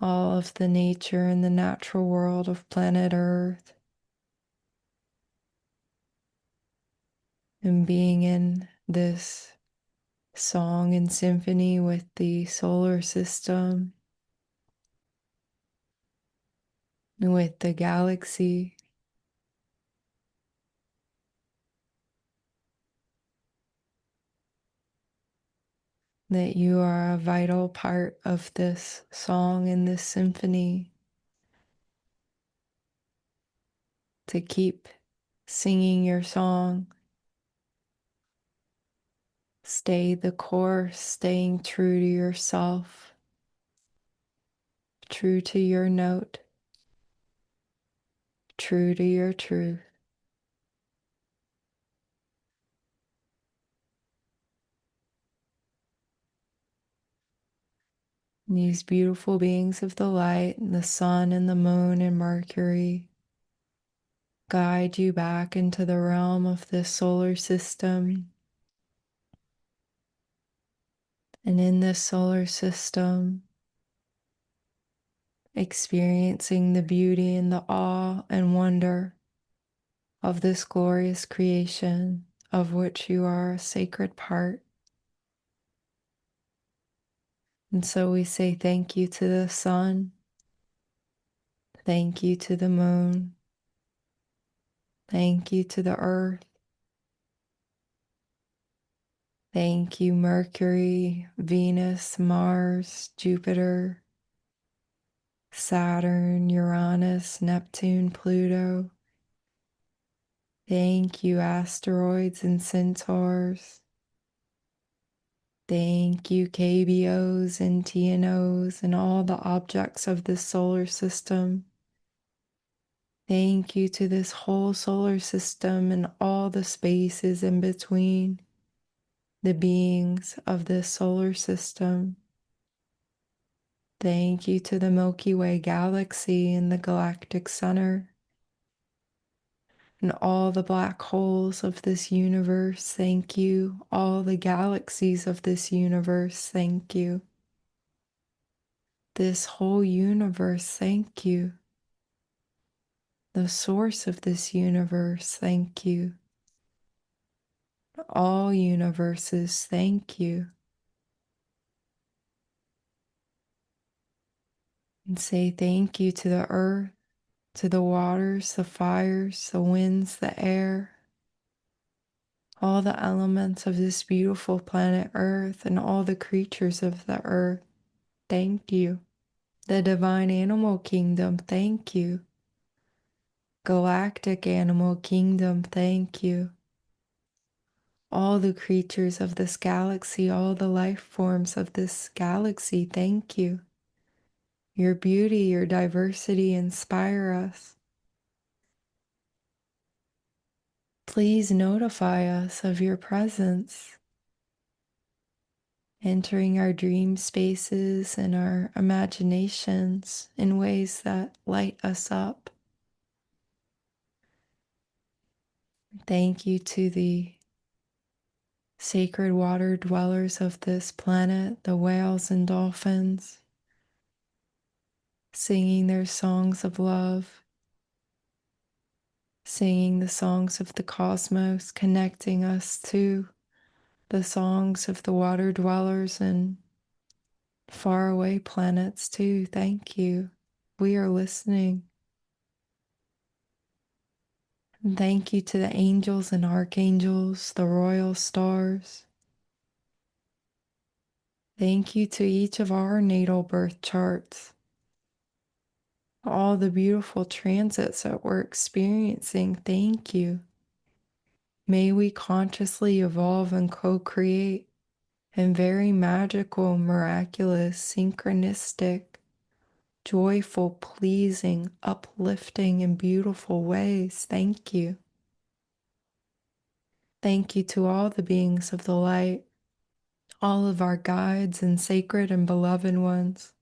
all of the nature and the natural world of planet Earth, and being in this song and symphony with the solar system, with the galaxy, that you are a vital part of this song and this symphony, to keep singing your song. Stay the course, staying true to yourself, true to your note, true to your truth. And these beautiful beings of the light, and the sun and the moon and Mercury, guide you back into the realm of this solar system. And in this solar system, experiencing the beauty and the awe and wonder of this glorious creation of which you are a sacred part. And so we say thank you to the sun, thank you to the moon, thank you to the earth, thank you Mercury, Venus, Mars, Jupiter, Saturn, Uranus, Neptune, Pluto. Thank you asteroids and centaurs. Thank you KBOs and TNOs and all the objects of this solar system. Thank you to this whole solar system and all the spaces in between, the beings of this solar system. Thank you to the Milky Way galaxy and the galactic center and all the black holes of this universe. Thank you. All the galaxies of this universe. Thank you. This whole universe. Thank you. The source of this universe. Thank you. All universes. Thank you. And say thank you to the earth, to the waters, the fires, the winds, the air, all the elements of this beautiful planet Earth and all the creatures of the earth. Thank you. The divine animal kingdom, thank you. Galactic animal kingdom, thank you. All the creatures of this galaxy, all the life forms of this galaxy, thank you. Your beauty, your diversity inspire us. Please notify us of your presence, entering our dream spaces and our imaginations in ways that light us up. Thank you to the sacred water dwellers of this planet, the whales and dolphins, singing their songs of love, singing the songs of the cosmos, connecting us to the songs of the water dwellers and faraway planets too. Thank you. We are listening. And thank you to the angels and archangels, the royal stars, Thank you to each of our natal birth charts, all the beautiful transits that we're experiencing. Thank you. May we consciously evolve and co-create in very magical, miraculous, synchronistic, joyful, pleasing, uplifting, and beautiful ways. Thank you. Thank you to all the beings of the light, all of our guides and sacred and beloved ones,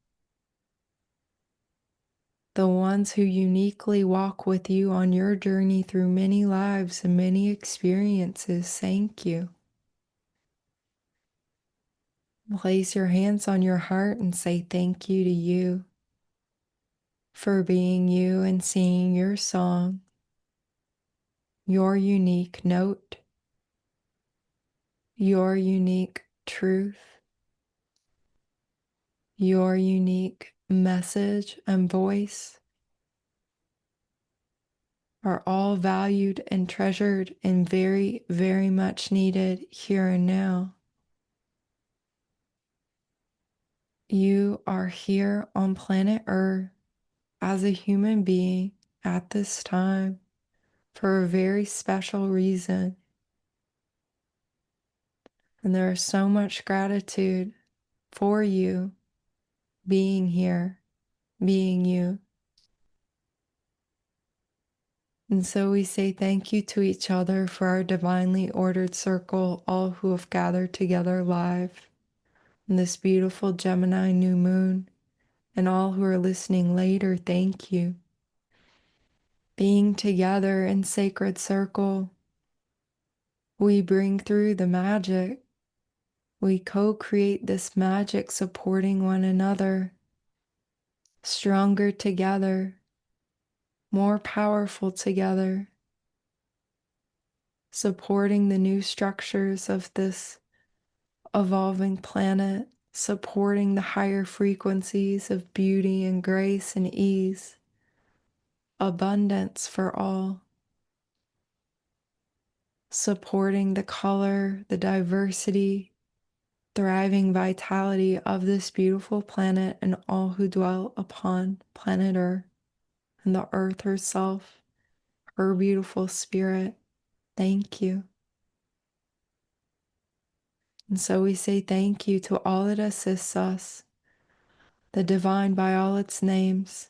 the ones who uniquely walk with you on your journey through many lives and many experiences. Thank you. Place your hands on your heart and say thank you to you for being you and singing your song, your unique note, your unique truth, your unique message and voice are all valued and treasured and very, very much needed here and now. You are here on planet Earth as a human being at this time for a very special reason. And there is so much gratitude for you being here, being you. And so we say thank you to each other for our divinely ordered circle, all who have gathered together live in this beautiful Gemini new moon, and all who are listening later, thank you. Being together in sacred circle, we bring through the magic. We co-create this magic, supporting one another, stronger together, more powerful together, supporting the new structures of this evolving planet, supporting the higher frequencies of beauty and grace and ease, abundance for all, supporting the color, the diversity, thriving vitality of this beautiful planet and all who dwell upon planet Earth and the Earth herself, her beautiful spirit. Thank you. And so we say thank you to all that assists us, the divine by all its names.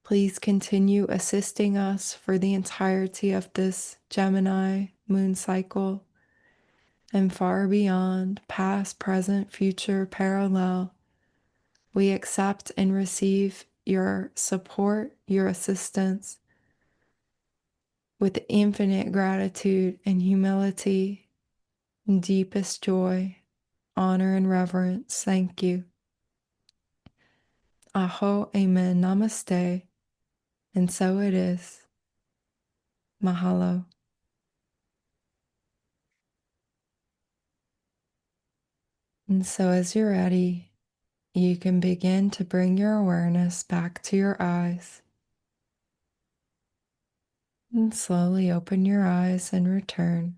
Please continue assisting us for the entirety of this Gemini moon cycle and far beyond, past, present, future, parallel. We accept and receive your support, your assistance with infinite gratitude and humility and deepest joy, honor, and reverence. Thank you. Aho, amen, namaste, and so it is. Mahalo. And so as you're ready, you can begin to bring your awareness back to your eyes and slowly open your eyes and return.